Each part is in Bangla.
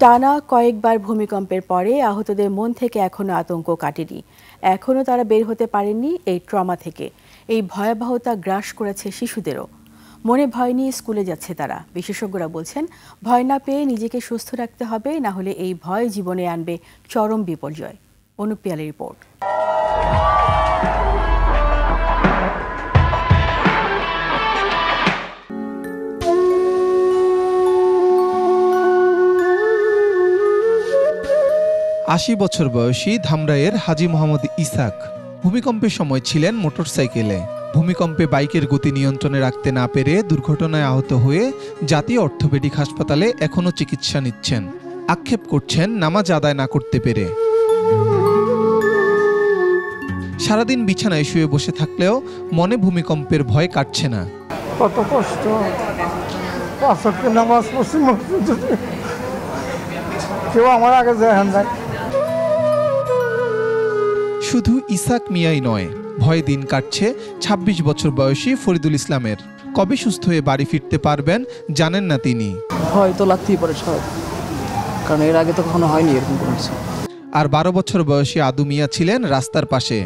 টানা কয়েকবার ভূমিকম্পের পরে আহতদের মন থেকে এখনো আতঙ্ক কাটেনি। এখনো তারা বের হতে পারেননি এই ট্রমা থেকে। এই ভয়াবহতা গ্রাস করেছে শিশুদেরও। মনে ভয় নিয়ে স্কুলে যাচ্ছে তারা। বিশেষজ্ঞরা বলছেন, ভয় না পেয়ে নিজেকে সুস্থ রাখতে হবে, না হলে এই ভয় জীবনে আনবে চরম বিপর্যয়। অনুপ পিয়ালের রিপোর্ট। ৮০ বছর বয়সী ধামরাইয়ের হাজী মোহাম্মদ ইসাক ভূমিকম্পের সময় ছিলেন মোটরসাইকেলে। ভূমিকম্পে বাইকের গতি নিয়ন্ত্রণে রাখতে না পেরে দুর্ঘটনায় আহত হয়ে জাতীয় অর্থোপেডিক হাসপাতালে এখনও চিকিৎসা নিচ্ছেন। আক্ষেপ করছেন নামাজ আদায় না করতে পেরে। সারাদিন বিছানায় শুয়ে বসে থাকলেও মনে ভূমিকম্পের ভয় কাটছে না। কত কষ্ট, নামাজ পড়ছি মসজিদে, কেউ আমার আগে যায় না। শুধু ইসাক মিয়াই নয়, ভয়ে দিন কাটছে ২৬ বছর বয়সী ফরিদুল ইসলামের। কবে সুস্থ হয়ে বাড়ি ফিরতে পারবেন জানেন না তিনি। ভয় তো লাগতেই পারে সব, কারণ এর আগে তো কখনো হয়নি এরকম কোনো কিছু। আর ১২ বছর বয়সী আদু মিয়া ছিলেন রাস্তার পাশে।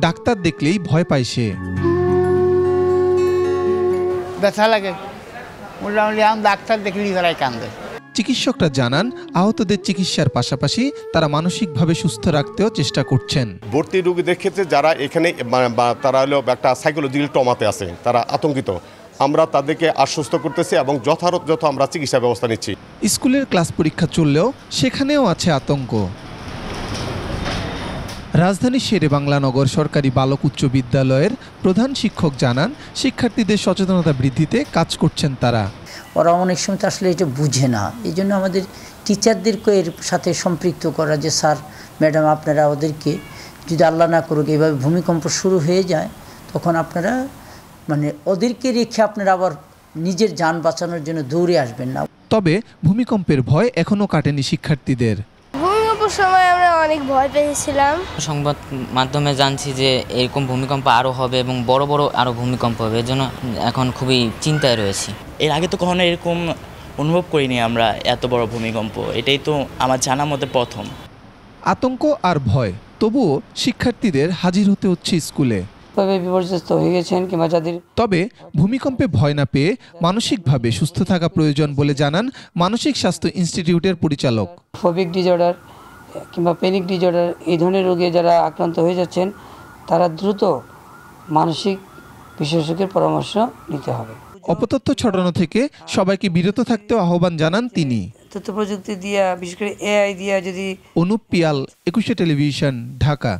ডাক্তার দেখলেই ভয় পায় সে। ব্যথা লাগে, মোটামুটি আমি ডাক্তার দেখলেই তারাই কান্দে। চিকিৎসকরা জানান, আহতদের চিকিৎসার পাশাপাশি তারা মানসিকভাবে সুস্থ রাখতেও চেষ্টা করছেন। ভর্তি রোগীদের ক্ষেত্রে যারা এখানে তারা হলো একটা সাইকোলজিক্যাল ট্রমাতে আছে, তারা আতঙ্কিত, আমরা তাদেরকে আশ্বস্ত করতেছি এবং যথাযথ আমরা চিকিৎসা ব্যবস্থা নিচ্ছি। স্কুলের ক্লাস পরীক্ষা চললেও সেখানেও আছে আতঙ্ক। রাজধানীর শেরেবাংলা নগর সরকারি বালক উচ্চ বিদ্যালয়ের প্রধান শিক্ষক জানান, শিক্ষার্থীদের সচেতনতা বৃদ্ধিতে কাজ করছেন তারা। ওরা অনেক সময় তো আসলে এটা বুঝে না, এই জন্য আমাদের টিচারদেরকে এর সাথে সম্পৃক্ত করা, যে স্যার ম্যাডাম আপনারা ওদেরকে, যদি আল্লাহ না করুক এভাবে ভূমিকম্প শুরু হয়ে যায়, তখন আপনারা ওদেরকে রেখে আপনারা আবার নিজের যান বাঁচানোর জন্য দৌড়ে আসবেন না। তবে ভূমিকম্পের ভয় এখনও কাটেনি শিক্ষার্থীদের। ভূমিকম্পের সময় আমরা অনেক ভয় পেয়েছিলাম। সংবাদ মাধ্যমে জানছি যে এরকম ভূমিকম্প আরও হবে এবং বড় বড় আরও ভূমিকম্প হবে, এর জন্য এখন খুবই চিন্তায় রয়েছি। এর আগে তো কখনো এরকম অনুভব করিনি আমরা, এত বড় ভূমিকম্প, এটাই তো আমার জানা মতে প্রথম। আতঙ্ক আর ভয়, তবুও শিক্ষার্থীদের হাজির হতে হচ্ছে স্কুলে। বিপর্যস্ত হয়ে গেছেন কিংবা যাদের। তবে ভূমিকম্পে ভয় না পেয়ে মানসিকভাবে সুস্থ থাকা প্রয়োজন বলে জানান মানসিক স্বাস্থ্য ইনস্টিটিউটের পরিচালক। ফোবিক ডিজঅর্ডার কিংবা প্যানিক ডিজঅর্ডার এই ধরনের রোগে যারা আক্রান্ত হয়ে যাচ্ছেন, তারা দ্রুত মানসিক বিশেষজ্ঞের পরামর্শ নিতে হবে। অপতথ্য ছড়ানো থেকে সবাইকে বিরত থাকতেও আহ্বান জানান তিনি। তথ্য প্রযুক্তি দিয়া, বিশেষ করে এআই দিয়া যদি। অনুপ পিয়াল, ২১ টেলিভিশন, ঢাকা।